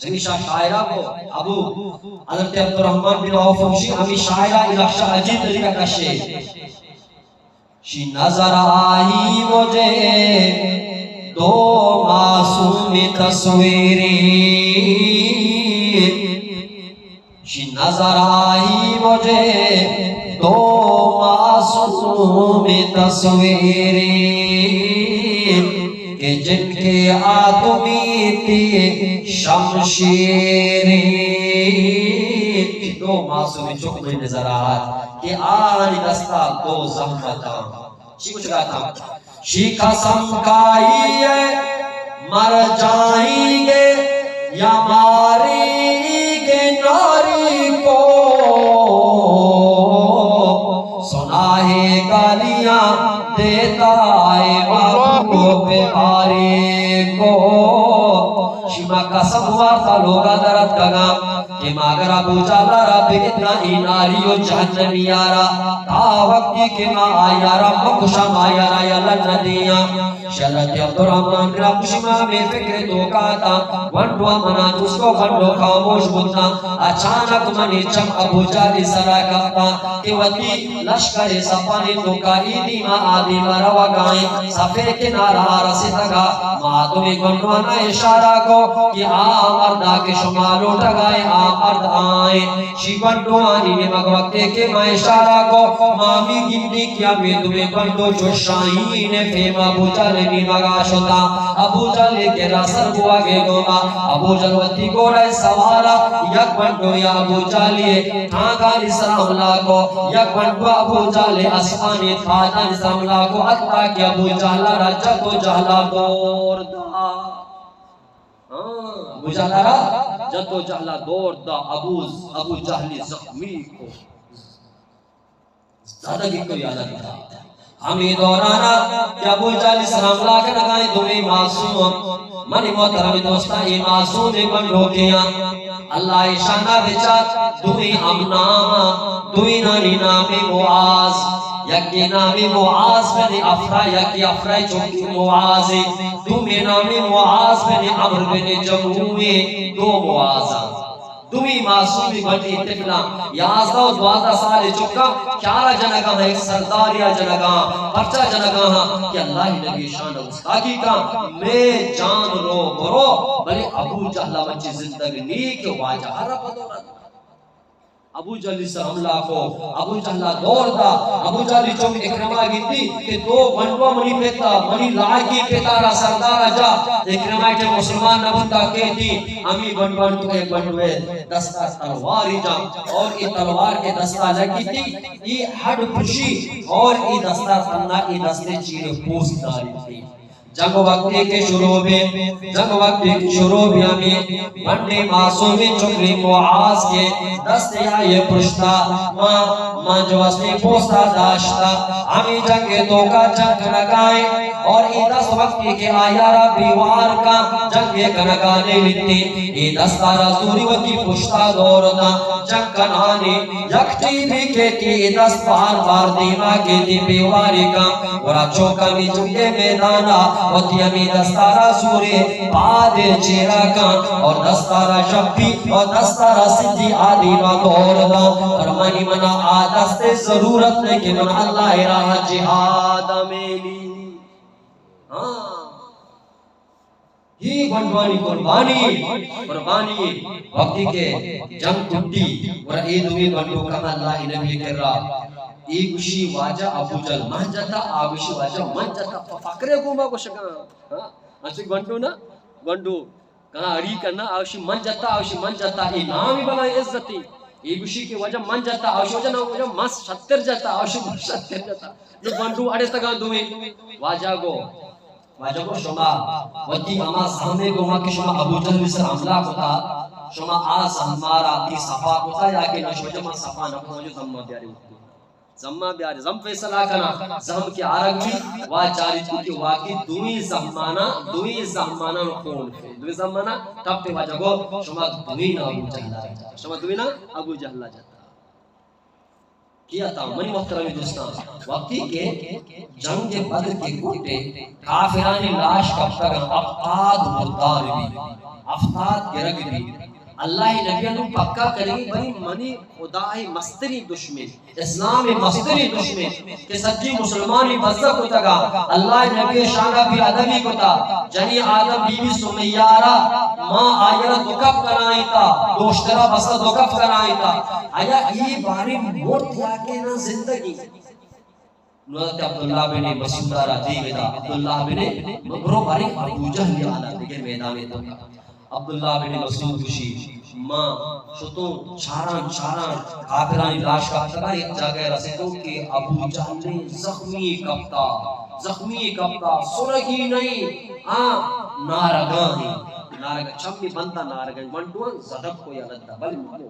سنگیشا شاعرہ کو ابو حضرت عبدالرحمن بن عوف ہمشی ہمیں شاعرہ الاشا عجیب طریقہ کشے شی نظر آئی مجھے دو معصوم تصویری شی نظر آئی مجھے دو معصوم تصویری کہ جن کے آدمی تھی شمشیری دو معصوم چکمے نظر آت کہ آنی دستا دو زحمتا شی کچھ کہا تھا شی قسم کھائی ہے مر جائیں گے یا ماری گے ناری کو سنا ہے گالیاں دیتا ہے محبوب پیارے کو شیما قسم وارتا لوگا درد کگا کہ ماگر ابو جالا رب اتنا ہی ناریو جہنمی یارا تا وقتی کہ ما آیارا مکشم آیارا یا لندیاں شرط عبدالرحمن رب شیما میں فکر تو کاتا ونڈو منا جس کو ونڈو خاموش بودنا اچانک منی چم ابو جالی سرا کرتا کہ وطی لشکر سپانی تو کاری دیما آدی مروا گائیں صفے کنارا رسی تگا ماں تمہیں گنڈوانا اشارہ کو کہ مردہ کے شمالو ٹگائے مرد آئیں شی گنڈوانی نے مگوقتے کہ ماں اشارہ کو مامی گنڈی کیا میں تمہیں گنڈو جو شاہین فیم ابو جالے نی مگا شتا ابو جالے کے رسر ہوا گے گوما ابو جلوتی کو رہے سوارا یک گنڈو یا ابو جالے تھانکا اسلام اللہ کو یک گنڈو ابو جالے اسفانی تھانا اسلام اللہ کو اتا کہ ابو جالا رجا تو جالا دور دا ابو جالا رجا تو جالا دور دا ابو جہلی زخمی کو زیادہ کی کوئی آدھا نہیں تھا ہمیں دورانا کہ ابو جہلی سلام اللہ کے نگائیں دمیں معصوم منی محترم دوستا یہ معصوم بن روکیاں اللہ شانہ بچات دمیں امناما دمیں نانی نام معاذ یکی نامی معاذ بن افرا یکی افرا چونکی معاذ دومی نامی معاذ بن عمر بن جمعوی دو معاذ دومی معصومی بنی اتفلا یازدہ و دوازدہ سال چکا کیارا جنگا ہے ایک سرداریا جنگا پرچا جنگا کہ اللہ نبی شان استاقی کا میں جان رو برو بلے ابو جہلہ بچی زندگی نیک واجہ رب دورت ابو جہلی سے حملہ کو ابو جہلہ دور دا ابو جہلی چونک اکرمہ گیتی کہ دو بنڈوا منی پیتا منی لائی پیتارا سردارا جا اکرمہ کے مسلمان نبوتا کہتی امی بنڈوان تو ایک بنڈوے دستا تلواری جا اور ای تلوار کے دستا لگی تھی ای ہڈ پشی اور ای دستا تنہ ای دستے چیر پوست داری تھی جنگ وقتی کے شروع میں بنڈی معصومی چکری معاذ کے دستے آئے پرشتا ماں جو اسمی پوستا داشتا ہمیں جنگ تو کا جنگ لگائیں اور ای دس وقتی کے آیا ربی وار کا جنگ کنگانے لیتی ای دستا رسولی وقتی پشتا دورنا جنگ کنانے یکٹی بھی کہتی ای دس بار دیما کہتی بیواری کا اور چوکا میں جنگے میدانا وطی امی دستارہ سورے بعد چیرہ کا اور دستارہ شبی اور دستارہ سدی آدھی و دور دا اور منی منا آدست ضرورت نے کہ من اللہ راہ جہاد میلی ہی بنڈوانی قربانی وقتی کے جنگ ٹوٹی اور اید ہوئی بنڈو کم اللہ نبی کر رہا ایک شی واجہ ابو جل من جاتا آگوشی واجہ من جاتا فقرے گوما کو شکا اچھے گھنٹو نا گھنٹو کہاں اڑی کرنا آگوشی من جاتا ای نامی بنائی عزتی ایگوشی کی وجہ من جاتا آگوشی وجہ نا وجہ مس شتر جاتا آگوشی مس شتر جاتا جو گھنٹو اڑے تکا دوئے واجہ کو شما وطی اما سامنے گوما کہ شما ابو جل سے حملہ کتا شما آس ہمارا تی صفا کتا یا کہ نشو جمع صفا نکو جو زمہ بیاری ہوتی زمہ بیاری زم فیصلہ کنا زم کی آرگ بھی واجاری تو کہ واقعی دوئی زمانہ نکون دوئی زمانہ تب تے واجہ گو شما دوئی نا ابو جہلہ جاتا کیا تھا منی محترمی دوستان وقتی کے جنگ بدر کے گھٹے کافرانی لاش کب تک ابقاد مردار بھی افتاد گرگ دی اللہ نبی انو پکا کریں بھئی منی خدا مستری دشمن اسلام مستری دشمن کہ سچی مسلمانی بزدہ کو تگا اللہ نبی شانہ بھی ادبی کو تا جنی آدم بی بی سمیارہ ماں آئیرہ دکف کرائیں تا دوشترہ بسا دکف کرائیں تا آیا یہ باری موت دیا کے نا زندگی نوزت عبداللہ بن مسعود راضی ودا عبداللہ بن مبرو باری ابو جہل آلا دیگر میدان تو عبداللہ بن مسعود کشی ماں شتوں چاران کافرانی لاش کا تگا ایک جگہ رسے تو کہ ابو جہل نے زخمی کپتا سرگی نہیں نارگاہی نارگاہ چمی بنتا نارگاہی ونٹوان زدب کو یا لدہ بل مکو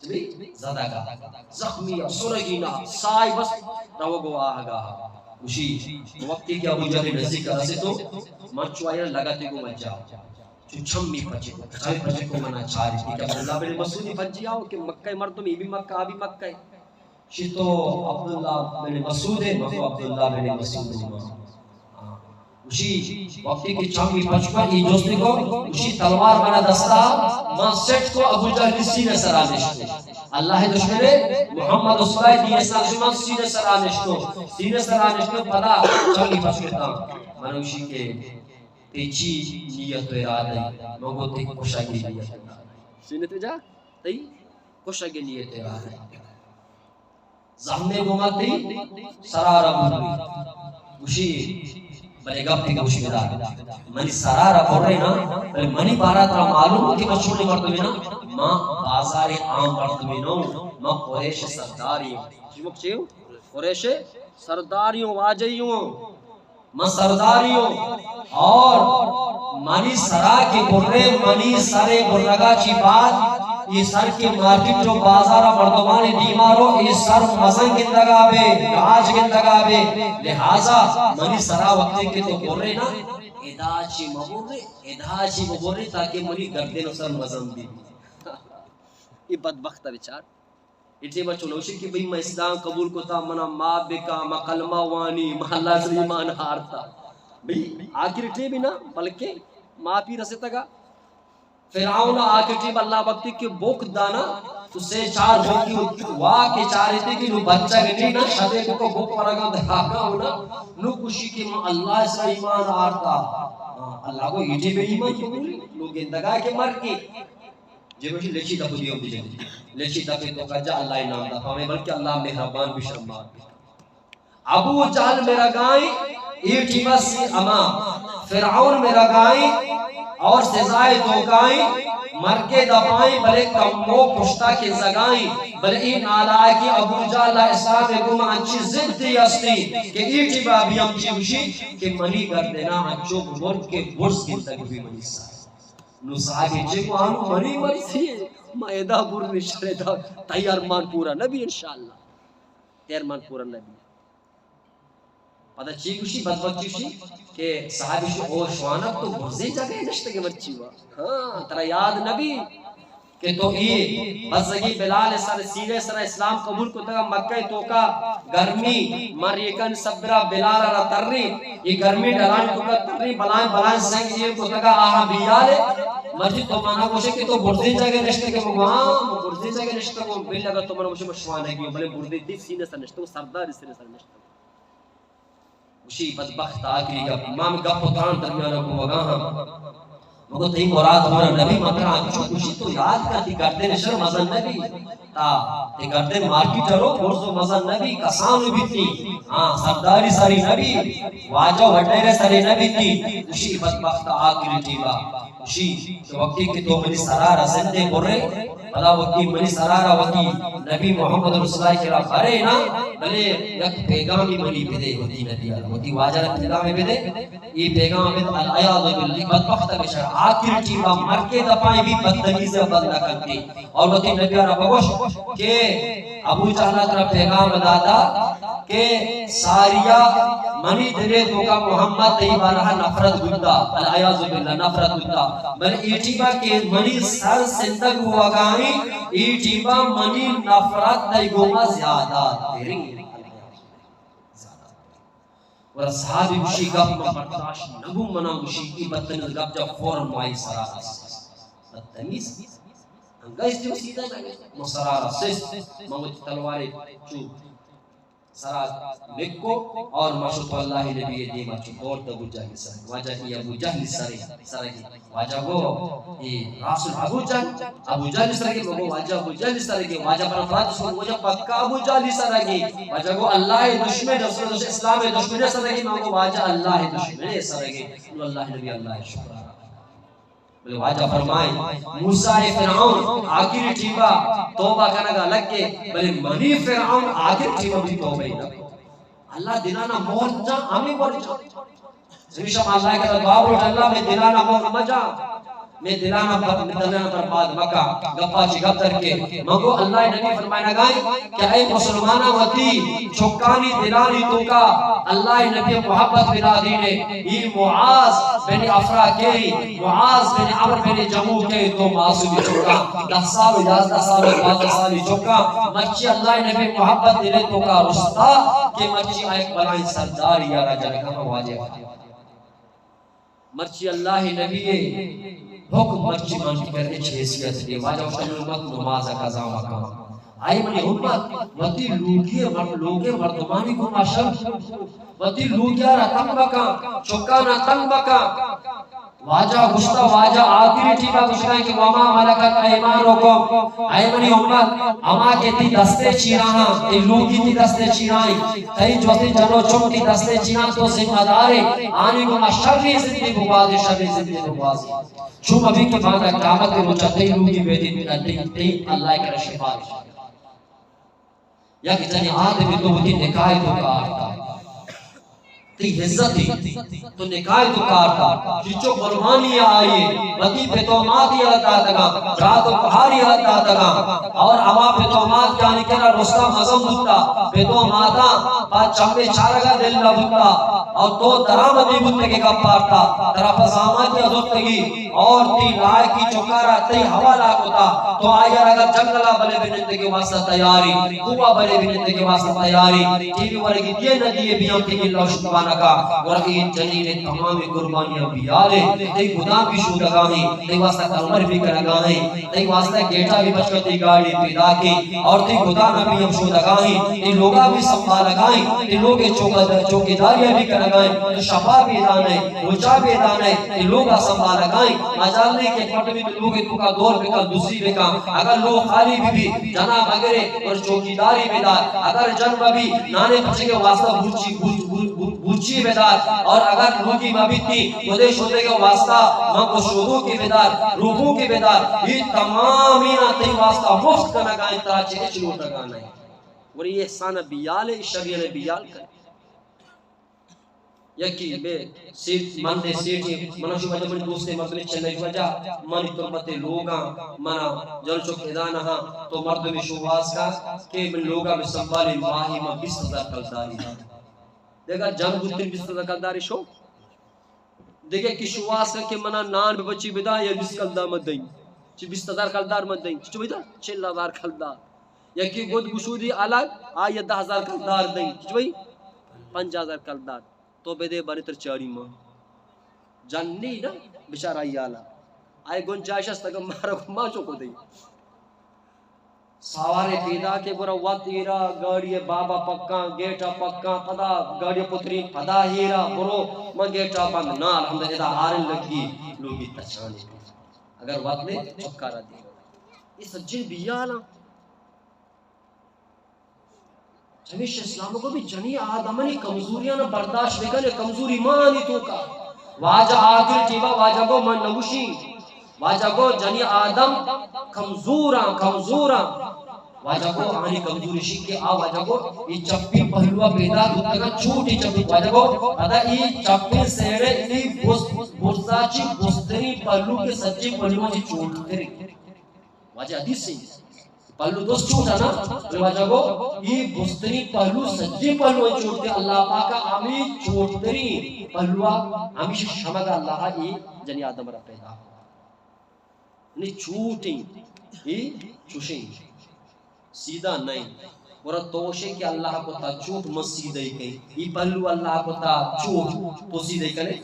چلی زدہ کا زخمی سرگی نا سائی بس روگو آگا اسی وقتی کہ ابو جہل نزدیک رسے تو مرچو آئینا لگاتے کو مجھا چھمی پچے کو کچھائی پچے کو منا چاری تھی کہ عبداللہ بن مسعود پچی آؤ کہ مکہ مردم ای بھی مکہ آبی مکہ ہے شیطو عبداللہ بن مسعود ہے مکو عبداللہ بن مسعود ہے اسی وقتی کی چھمی پچ پر ای جوستی کو اسی تلوار بنا دستا ماں سیٹ کو ابو جہل سینے سرانشتو اللہ دشمنے محمد اسلائی دیئے سالشمان سینے سرانشتو پدا چھمی پچ کرتا منوشی کے تیچی نیت و ارادہ مگو تی کشاگی نیت سنت جا تی کشاگی نیت و ارادہ زہمے گمتی سرارہ بھولی گوشی بلے گپ تی گوشی بدا منی سرارہ بھول رہی نا بلے منی بارا ترہ معلوم ہوتی میں چھوڑی مرتبی نا ماں بازار عام مرتبی نو ماں قریش سرداری ہوں جمک چاہیے قریش سرداری ہوں واجہی ہوں ماں سرداری ہوں اور منی سرا کے برے منی سرے برگا چی بات یہ سر کے مارکٹ جو بازارہ مردمانی دیمارو یہ سر مزن گندگا بے گاج گندگا بے لہذا منی سرا وقتی کے تو برے نا ادا چی مبورے تاکہ منی گردے نو سر مزن دی یہ بدبختہ بچار اٹھے بچو نوشی کہ بھئی میں اسلام قبول کو تا منا ماں بکا ماں کلمہ وانی ماں اللہ سے ایمان ہارتا بھئی آخر اٹھے بھی نا بلکہ ماں پی رسے تگا فرعون آخر اٹھے اللہ وقتی کے بوک دانا تو سے چار بوکی واہ کے چارے تھے کہ نو بچہ گنی نا شدے کو بوک ورگا دھاگا ہونا نو کشی کہ ماں اللہ سے ایمان ہارتا اللہ کو اٹھے بھی ایمان قبول لوگ اندگاہ کے مر کے جب لیچی تپو دیو بھی جنگی لیچی تپے تو کجا اللہ انام دا ہمیں بلکہ اللہ مہربان بھی شرمار ابو جہل میرا گائیں ایٹی بسی امام فرعون میرا گائیں اور سزائے دو گائیں مرکے دپائیں بلے کمو پشتا کے زگائیں بلے ای نالائے کی ابو جہل اسلام گم انچی زدی استی کہ ایٹی بابی امچی وشی کہ منی کر دینا انچو بور کے برس کی تک بھی منی سائے نو صحابی جے کو آنو منی مری سی مائدہ بور نشرے دا تیار مان پورا نبی انشاءاللہ تیار مان پورا نبی پتہ چی کشی بدبخت چیشی کہ صحابی شو او شوانب تو برزی جگہ نشتے کے مرچی ہوا ہاں ترہ یاد نبی کہ تو یہ بزگی بلال سر سینے سر اسلام قبول کو تگا مکہ تو کا گرمی مریکن صبرہ بلال را ترری یہ گرمی ڈران تو کا ترری بلائیں سنگ یہ کو تگا آہا بیالے مرجی تو مانا کوشے کہ تو برزی جگہ نشتے کے مگوان برزی جگہ نشتے کو بل لگا تو مانا کوشے مشوانے کی بلے برزی دی سینے سر نشتے کو سردار سینے سر نشتے اسی بدبخت آخری گپ امام گپ اتران درمیانہ کو وگاہاں مگو تہی مراد ہمارا نبی مطران چو کچھ تو یاد کرتی کرتے نشر مزن نبی تا تے کرتے مارکی چلو برزو مزن نبی کسانو بھی تھی سرداری ساری نبی واجہ وڈیرے ساری نبی تھی اسی بدبخت آخری ٹیبا اسی وقتی کہ تو منی سرارہ زندے برے بلا وقتی منی سرارہ وقتی نبی محمد رسول اللہ کرا بھرے نا بلے یک پیغامی منی بدے ہوتی نبی ہوتی واجہ پیغامی بدے یہ پیغام بد العیاض باللہ بدبخت بشر آخر ٹیبا مرکے دپائیں بھی بدتمیزی بندہ کرتی اور وقتی نبی آرہ بگوش کہ ابو جہلہ طرح پیغام دادا کہ ساریہ منی دلے تو کا محمد تی بارہ نفرت گتا العیاض باللہ نفرت گتا بل ایٹیبا کہ منی سر سندگ ہوا گائیں ایٹیبا منی نفرت تی گوما زیادہ تیری اور صحابی مشی گپ میں برداشت نبو منا مشی کی بدتنیز گپ جب فوراں مائی سرا بدتمیز انگیز جو سیدھا جائے مصرار سس محمد تلوارے چوب سرا مکو اور مشروط اللہ نبی دیما چوبور تبو جہل سر واجہ کی ابو جہل سرگی واجہ گو رسول ابو جہل سرگی مگو واجہ ابو جہل سرگی واجہ پر افراد سن واجہ پکا ابو جہل سرگی واجہ گو اللہ دشمن رسول اسلام دشمن سرگی مگو واجہ اللہ دشمن سرگی اللہ نبی اللہ شکر بلے واجہ فرمائے موسیٰ فرعون آخری ٹھیبا توبہ کنگا لگ کے بلے منی فرعون آخری ٹھیبا بھی توبہ ہی لگ اللہ دلانا موت جا ہمیں بڑھ جا سمیشہ اللہ کے دعا بڑھ اللہ میں دلانا موت مجا میں دلانا برباد مکہ گپا چی گپ در کے مگو اللہ نبی فرمائے نگائیں کہ اے مسلمانہ وطی چھکانی دلانی تو کا اللہ نبی محبت بنا دینے یہ معاذ بن افرا کے معاذ بن عمر بن جمو کے تو معصومی چھکا 10 سال 11 سال 12 سال چھکا مچی اللہ نبی محبت دینے تو کا رستا کہ مچی ایک بلائیں سردار یا رجل کا واجب مرچی اللہ نبی حکم مرچی مانتی کرنے حیثیت دی واجہ وشتن امت نماز قضا مقام آئی منی امت وطی لوگے مردمانی کو ماشر وطی لوگیا را تنگ بکا چکانا تنگ بکا واجہ گشتا واجہ آخری ٹھیکا گشتا ہے کہ وما ملکت ایمانکم آئی منی امت اما کے تی دستے چیرانا تی لوگی تی دستے چیرائیں تی جو تی جنو چم تی دستے چیران تو ذمہ دارے آنی کو شرری زندگی بوازی شرری زندگی بوازی چوم ابھی کے بعد قیامت کے روچہ تی لوگی بیدی تی اللہ کے شفاعت یا کہ جنی آدمی تو ہوتی نکائی تو کارتا تی حضرت تھی تو نکائی تو کارتا جچو قربانی آئیے بدی پہ توماتی آتا دگا رات و پہاری آتا دگا اور عوا پہ تومات کیا نکلا رستا مزم بھتا پہ توماتا بات چمبے چارگا دل لبھتا اور تو درامدی بھتے کے کب پارتا طرف زامان کی عدد تگی اور تی لائے کی چکارا تی حوالہ کتا تو آئیر اگر جنگلہ بلے بنتے کے واسطہ تیاری قوہ بلے بنتے کے واسطہ تیاری ٹی وی ورگی دیئے ندیئے بیان کی اللہ شکبانہ کا ورقی جنین تمام قربانیاں بیالے تی خدا بھی شو لگاہیں تی واسطہ کلمر بھی کرگاہیں تی واسطہ گیٹا بھی بچکتی گاڑی پیدا کی اور تی خدا نبی ہم شو لگاہیں تی لوگا بھی سنبھا لگائیں تی لوگے چوکی داریاں بھی کرگائیں تو شفا بھی دانے روچا بھی دانے تی لوگا سنبھا لگائیں مجالنے کے پٹ بھی لوگے تو کا دور بکا دوسری بکا اگر لوگ خالی بھی جناب اگرے اور چوکی داری بیدار اگر جنب بھی نانے پچھے کے واسطہ بوچی بیدار اور اگر روحی مبیتی مدے شدے کے واسطہ مانکو شدوں کی بیدار روحوں کی بیدار یہ تمامی آتے واسطہ مفت کا نگائیں تراچے اچھ لوٹ لگانا ہے اور یہ احسان بیال ہے شریعہ بیال کرے یکی بے سیٹ مندے سیٹی منا شو بجا منی دوستے مردمی چلنے وجہ منی تربتے لوگاں منا جل چک ادانا ہاں تو مردمی شواز کا کہ من لوگاں میں سنبھالی ماہی میں 20,000 کلداری دیکھا جان گتر 20,000 کلداری شو دیکھے کی شواز کا کہ منا نان بے بچی بدا یا 20 کلدار مت دیں چی 20,000 کلدار مت دیں چی بیدا 6,000 کلدار یکی گود گشودی الگ آیا 10,000 کلدار دیں چی بھئی 5,000 کلدار تو بے دے بانی تر چاری ماں جاننی نا بچارہ یالا آئے گنجائش اس تک مارا ماں چوکو دیں سوارے پیدا کے برا وقت ہیرا گاڑی بابا پکا گیٹا پکا پدا گاڑی پتری پدا ہیرا برو ماں گیٹا بند نا الحمدللہ آرن لگی لوگی تچانے اگر وقت نے چکارا دیں یہ سجن بھی یالا جمیش اسلام کو بھی جنی آدمانی کمزوریاں نہ برداشت بکنے کمزوری مانی تو کا واجہ آخر ٹیبا واجہ کو من نوشی واجہ کو جنی آدم کمزوراں واجہ کو آنی کمزوری شکے واجہ کو یہ چپی پہلوہ پیدا دھتا کا چھوٹی چپی واجہ کو پتا یہ چپی سیڑے اتنی بزاچی بزدری پہلو کے سچی پہلوہ جی چھوٹتے رہے واجہ حدیث سے پہلو دوست چھوٹا نا واجہ کو یہ بزدری پہلو سچی پہلوہ چھوٹتے اللہ پاکا ہمیں چھوٹتری پہلوہ ہمیشہ شمگا اللہ یہ جنی آدم را پیدا نہیں چھوٹیں یہ چھوشیں سیدھا نہیں اور توشے کہ اللہ کو تا چھوٹ مسیدہ ہی کہیں یہ پہلو اللہ کو تا چھوٹ پوسیدہ ہی کرے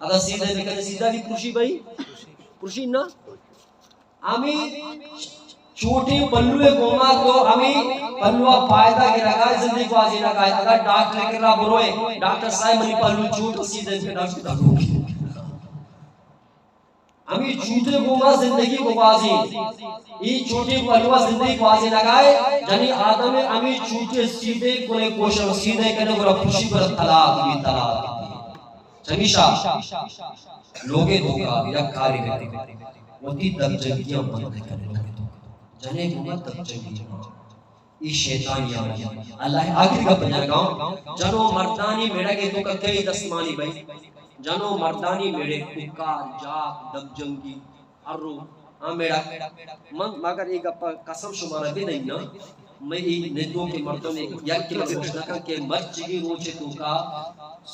اگر سیدھا ہی کرے سیدھا بھی پرشی بھائی پرشی نا আমি چھوٹی پلوے گوما تو ہمیں پلوا فائدہ کی رگائے زندگی کو آزی رگائے اگر ڈاکٹر لے کر رہا بروئے ڈاکٹر صاحب منی پلو چھوٹ اسی دن پہ ڈاکٹر تک ہوگی ہمیں چھوٹے گوما زندگی کو آزی یہ چھوٹی پلوا زندگی کو آزی رگائے جنی آدم ہمیں چھوٹے سیدھے کنے کوشن سیدھے کنے گرہ خوشی پر طلاق بھی چمیشہ لوگے دھوکا یا کاری میں وہ تی دب جنگیاں بند کرنے لوگے جنے گوما تب چنگی یہ شیطانی آیا اللہ آخری کا پنجر گاؤں جنو مردانی میرے گے تو کئی دسمانی بھائی جنو مردانی میرے ککا جاک دب جنگی ارو ہاں میرا مگر ایک قسم شمارہ بھی نہیں نا میں ایک ندوں کے مردوں نے یک کے مردوں نے کہا کہ مرچگی روچے تو کا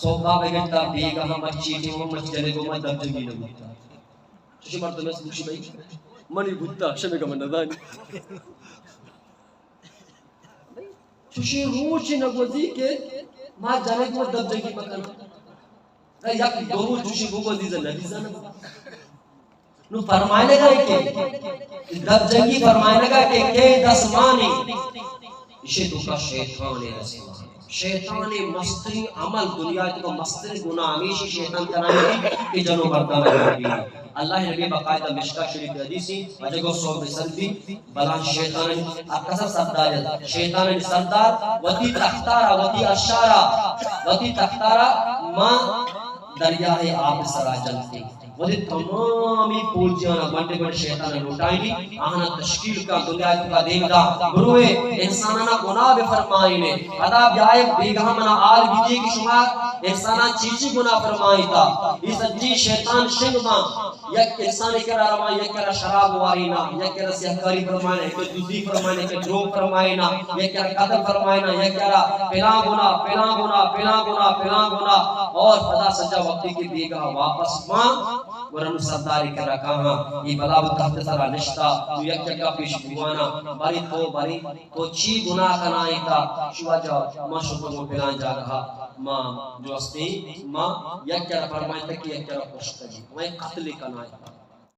سوکا بگٹا بیگا ہاں مرچی تھی وہ مرچ جنے گوما دب جنگی نہ ہوتا چوشی مردوں میں سموشی بھائی منی بھتا شمی کا من دانی چوشی روچی نگوزی کے ماں جانے کو دب جنگی مکانا یک دو چوشی بھوگو دیزن ندیزن نو فرمائنے گا کہ دب جنگی فرمائنے گا کہ دسمانی اسے تو کا شیطان رسول شیطان مستری عمل دنیا کو مستری گناہ ہمیشہ شیطان کرائے کہ جنو مردان ربی اللہ نبی باقاعدہ مشکا شریف حدیثی وجہ کو صحب سلبی بلان شیطان اکثر سردار ہے شیطان سردار وطی تختارا وطی اشارا وطی تختارا ماں دریاہ آپ سرا جلتی وہ تمامی پوجیانا بڑے بڑے شیطان لوٹائیں گی آہنا تشکیل کا دنیا کا دیں گا گروہ انسانانا گناہ بے فرمائی نے عذاب جائے بیگاہ منا آل بیجی کی شما انسانا چیچی گناہ فرمائی تا یہ سجی شیطان شنگ ماں یک انسانی کرا روائی یک کرا شراب وارینا یک کرا سیحکاری فرمائینا یک دوزی فرمائینا یک دروگ فرمائینا یک کرا قدر فرمائینا یک کرا پلان گناہ پلان گناہ پلان گناہ پلان گناہ اور پدا سجا وقتی کی بیگاہ واپس ماں ورنو سرداری کرا کہاں یہ بلا بتحت سرا نشتا تو یک جگہ پیش بوانا باری تو چی گناہ کنائی تا شوا جاؤ ماں شکر کو پلان جا رہا ماں جو استی ماں یک کرا فرمائی تک یک کرا پشتا جی میں قتل کنائی تا